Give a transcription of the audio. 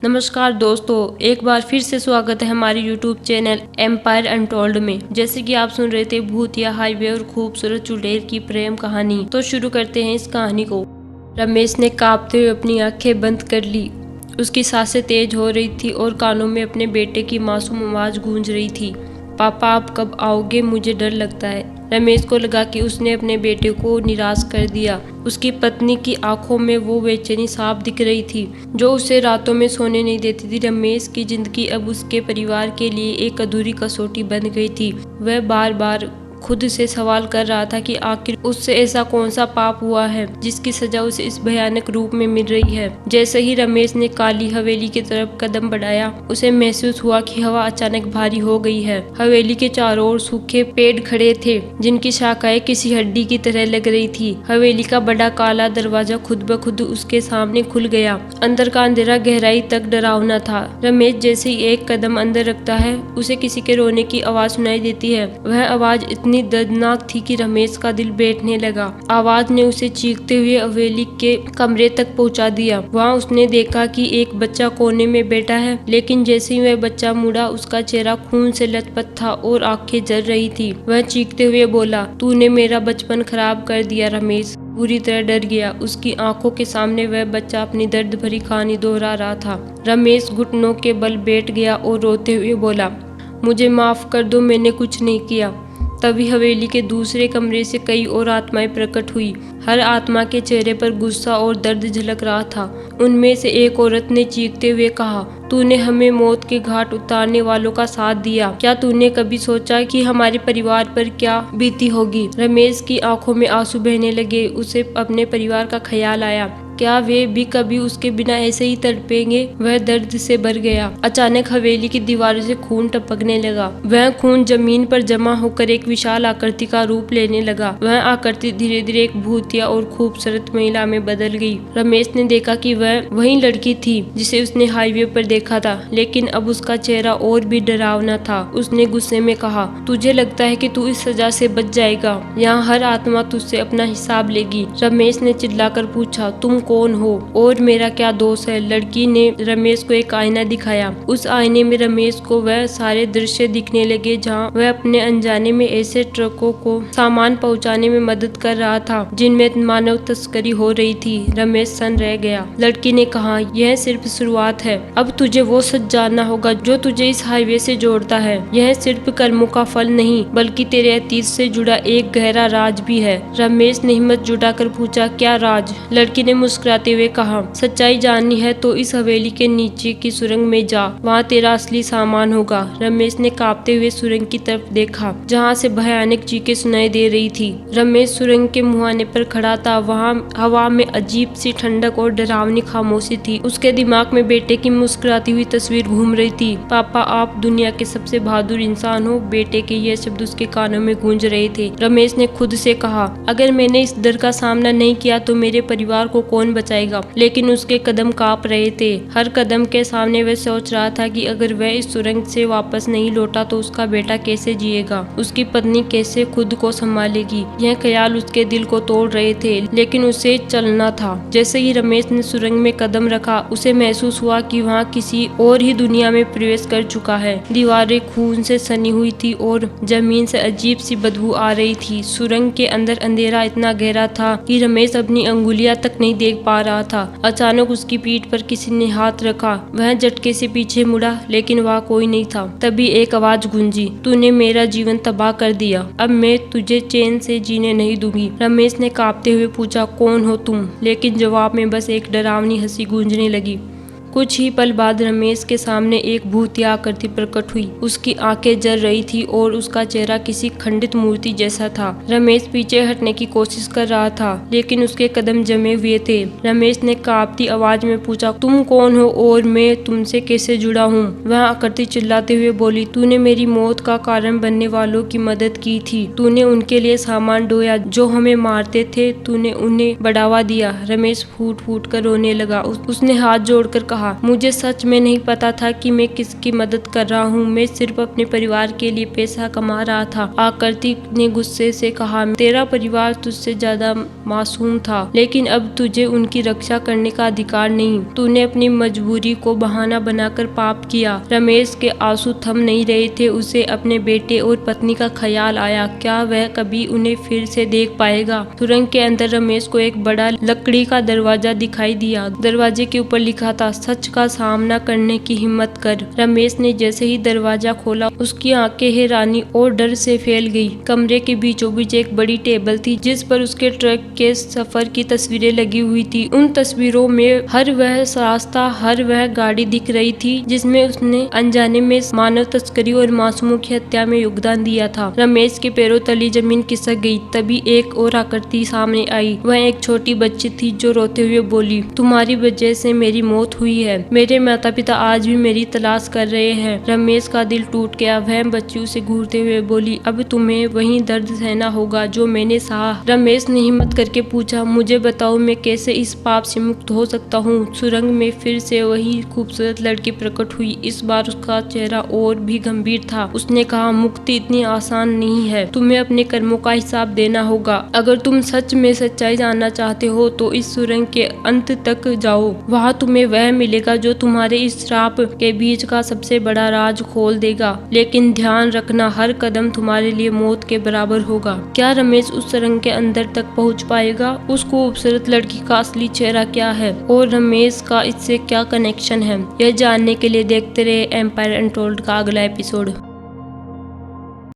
नमस्कार दोस्तों, एक बार फिर से स्वागत है हमारे YouTube चैनल एम्पायर अनटोल्ड में। जैसे कि आप सुन रहे थे भूतिया हाईवे और खूबसूरत चुड़ैल की प्रेम कहानी, तो शुरू करते हैं इस कहानी को। रमेश ने कांपते हुए अपनी आंखें बंद कर ली। उसकी सांसें तेज हो रही थी और कानों में अपने बेटे की मासूम आवाज गूंज रही थी। पापा, आप कब आओगे? मुझे डर लगता है। रमेश को लगा कि उसने अपने बेटे को निराश कर दिया। उसकी पत्नी की आंखों में वो बेचैनी साफ दिख रही थी जो उसे रातों में सोने नहीं देती थी। रमेश की जिंदगी अब उसके परिवार के लिए एक अधूरी कसौटी बन गई थी। वह बार बार खुद से सवाल कर रहा था कि आखिर उससे ऐसा कौन सा पाप हुआ है जिसकी सजा उसे इस भयानक रूप में मिल रही है। जैसे ही रमेश ने काली हवेली की तरफ कदम बढ़ाया, उसे महसूस हुआ कि हवा अचानक भारी हो गई है। हवेली के चारों ओर सूखे पेड़ खड़े थे जिनकी शाखाएं किसी हड्डी की तरह लग रही थी। हवेली का बड़ा काला दरवाजा खुद ब खुद उसके सामने खुल गया। अंदर का अंधेरा गहराई तक डरावना था। रमेश जैसे ही एक कदम अंदर रखता है, उसे किसी के रोने की आवाज सुनाई देती है। वह आवाज इतनी दर्दनाक थी कि रमेश का दिल बैठने लगा। आवाज ने उसे चीखते हुए हवेली के कमरे तक पहुंचा दिया। वहां उसने देखा कि एक बच्चा कोने में बैठा है, लेकिन जैसे ही वह बच्चा मुड़ा, उसका चेहरा खून से लथपथ था और आंखें जल रही थी। वह चीखते हुए बोला, तूने मेरा बचपन खराब कर दिया। रमेश पूरी तरह डर गया। उसकी आंखों के सामने वह बच्चा अपनी दर्द भरी कहानी दोहरा रहा था। रमेश घुटनों के बल बैठ गया और रोते हुए बोला, मुझे माफ कर दो, मैंने कुछ नहीं किया। तभी हवेली के दूसरे कमरे से कई और आत्माएं प्रकट हुई। हर आत्मा के चेहरे पर गुस्सा और दर्द झलक रहा था। उनमें से एक औरत ने चीखते हुए कहा, तूने हमें मौत के घाट उतारने वालों का साथ दिया। क्या तूने कभी सोचा कि हमारे परिवार पर क्या बीती होगी? रमेश की आंखों में आंसू बहने लगे। उसे अपने परिवार का ख्याल आया। क्या वे भी कभी उसके बिना ऐसे ही तड़पेंगे? वह दर्द से भर गया। अचानक हवेली की दीवारों से खून टपकने लगा। वह खून जमीन पर जमा होकर एक विशाल आकृति का रूप लेने लगा। वह आकृति धीरे धीरे एक भूतिया और खूबसूरत महिला में बदल गई। रमेश ने देखा कि वह वही लड़की थी जिसे उसने हाईवे पर देखा था, लेकिन अब उसका चेहरा और भी डरावना था। उसने गुस्से में कहा, तुझे लगता है कि तू इस सजा से बच जाएगा? यहाँ हर आत्मा तुझसे अपना हिसाब लेगी। रमेश ने चिल्लाकर पूछा, तुम कौन हो और मेरा क्या दोष है? लड़की ने रमेश को एक आईना दिखाया। उस आईने में रमेश को वह सारे दृश्य दिखने लगे जहाँ वह अपने अनजाने में ऐसे ट्रकों को सामान पहुँचाने में मदद कर रहा था जिनमें मानव तस्करी हो रही थी। रमेश सन रह गया। लड़की ने कहा, यह सिर्फ शुरुआत है। अब तुझे वो सच जानना होगा जो तुझे इस हाईवे से जोड़ता है। यह सिर्फ कर्मों का फल नहीं, बल्कि तेरे अतीत से जुड़ा एक गहरा राज भी है। रमेश ने हिम्मत जुटाकर पूछा, क्या राज? लड़की ने मुस्कुराते हुए कहा, सच्चाई जाननी है तो इस हवेली के नीचे की सुरंग में जा, वहाँ तेरा असली सामान होगा। रमेश ने कांपते हुए सुरंग की तरफ देखा जहाँ से भयानक चीखें सुनाई दे रही थी। रमेश सुरंग के मुहाने पर खड़ा था। वहाँ हवा में अजीब सी ठंडक और डरावनी खामोशी थी। उसके दिमाग में बेटे की मुस्कुराती हुई तस्वीर घूम रही थी। पापा, आप दुनिया के सबसे बहादुर इंसान हो। बेटे के ये शब्द उसके कानों में गूंज रहे थे। रमेश ने खुद से कहा, अगर मैंने इस डर का सामना नहीं किया तो मेरे परिवार को कौन बचाएगा? लेकिन उसके कदम कांप रहे थे। हर कदम के सामने वह सोच रहा था कि अगर वह इस सुरंग से वापस नहीं लौटा तो उसका बेटा कैसे जिएगा, उसकी पत्नी कैसे खुद को संभालेगी। यह ख्याल उसके दिल को तोड़ रहे थे, लेकिन उसे चलना था। जैसे ही रमेश ने सुरंग में कदम रखा, उसे महसूस हुआ कि वहाँ किसी और ही दुनिया में प्रवेश कर चुका है। दीवारें खून से सनी हुई थी और जमीन से अजीब सी बदबू आ रही थी। सुरंग के अंदर अंधेरा इतना गहरा था कि रमेश अपनी अंगुलियां तक नहीं देख पा रहा था। अचानक उसकी पीठ पर किसी ने हाथ रखा। वह झटके से पीछे मुड़ा, लेकिन वहाँ कोई नहीं था। तभी एक आवाज गूंजी, तूने मेरा जीवन तबाह कर दिया। अब मैं तुझे चैन से जीने नहीं दूंगी। रमेश ने कांपते हुए पूछा, कौन हो तुम? लेकिन जवाब में बस एक डरावनी हंसी गूंजने लगी। कुछ ही पल बाद रमेश के सामने एक भूतिया आकृति प्रकट हुई। उसकी आंखें जल रही थी और उसका चेहरा किसी खंडित मूर्ति जैसा था। रमेश पीछे हटने की कोशिश कर रहा था, लेकिन उसके कदम जमे हुए थे। रमेश ने कांपती आवाज में पूछा, तुम कौन हो और मैं तुमसे कैसे जुड़ा हूँ? वह आकृति चिल्लाते हुए बोली, तूने मेरी मौत का कारण बनने वालों की मदद की थी। तूने उनके लिए सामान ढोया जो हमें मारते थे। तूने उन्हें बढ़ावा दिया। रमेश फूट फूट कर रोने लगा। उसने हाथ जोड़कर कहा, कहा, मुझे सच में नहीं पता था कि मैं किसकी मदद कर रहा हूँ। मैं सिर्फ अपने परिवार के लिए पैसा कमा रहा था। आकृति ने गुस्से से कहा, तेरा परिवार तुझसे ज्यादा मासूम था, लेकिन अब तुझे उनकी रक्षा करने का अधिकार नहीं। तूने अपनी मजबूरी को बहाना बनाकर पाप किया। रमेश के आंसू थम नहीं रहे थे। उसे अपने बेटे और पत्नी का ख्याल आया। क्या वह कभी उन्हें फिर से देख पाएगा? सुरंग के अंदर रमेश को एक बड़ा लकड़ी का दरवाजा दिखाई दिया। दरवाजे के ऊपर लिखा था, सच का सामना करने की हिम्मत कर। रमेश ने जैसे ही दरवाजा खोला, उसकी आंखें हैरानी और डर से फैल गई। कमरे के बीचों बीच एक बड़ी टेबल थी, जिस पर उसके ट्रक के सफर की तस्वीरें लगी हुई थी। उन तस्वीरों में हर वह रास्ता, हर वह गाड़ी दिख रही थी जिसमें उसने अनजाने में मानव तस्करी और मासूमों की हत्या में योगदान दिया था। रमेश के पैरों तली जमीन खिसक गई। तभी एक और आकृति सामने आई। वह एक छोटी बच्ची थी जो रोते हुए बोली, तुम्हारी वजह से मेरी मौत हुई है। मेरे माता पिता आज भी मेरी तलाश कर रहे हैं। रमेश का दिल टूट गया। वह बच्ची उसे घूरते हुए बोली, अब तुम्हें वही दर्द सहना होगा जो मैंने सहा। रमेश ने हिम्मत करके पूछा, मुझे बताओ, मैं कैसे इस पाप से मुक्त हो सकता हूँ? सुरंग में फिर से वही खूबसूरत लड़की प्रकट हुई। इस बार उसका चेहरा और भी गंभीर था। उसने कहा, मुक्ति इतनी आसान नहीं है। तुम्हें अपने कर्मों का हिसाब देना होगा। अगर तुम सच में सच्चाई जानना चाहते हो तो इस सुरंग के अंत तक जाओ। वहाँ तुम्हें वह मिलेगा जो तुम्हारे इस श्राप के बीच का सबसे बड़ा राज खोल देगा। लेकिन ध्यान रखना, हर कदम तुम्हारे लिए मौत के बराबर होगा। क्या रमेश उस सुरंग के अंदर तक पहुँच पाएगा? उस खूबसूरत लड़की का असली चेहरा क्या है और रमेश का इससे क्या कनेक्शन है? यह जानने के लिए देखते रहे एम्पायर अनटोल्ड का अगला एपिसोड।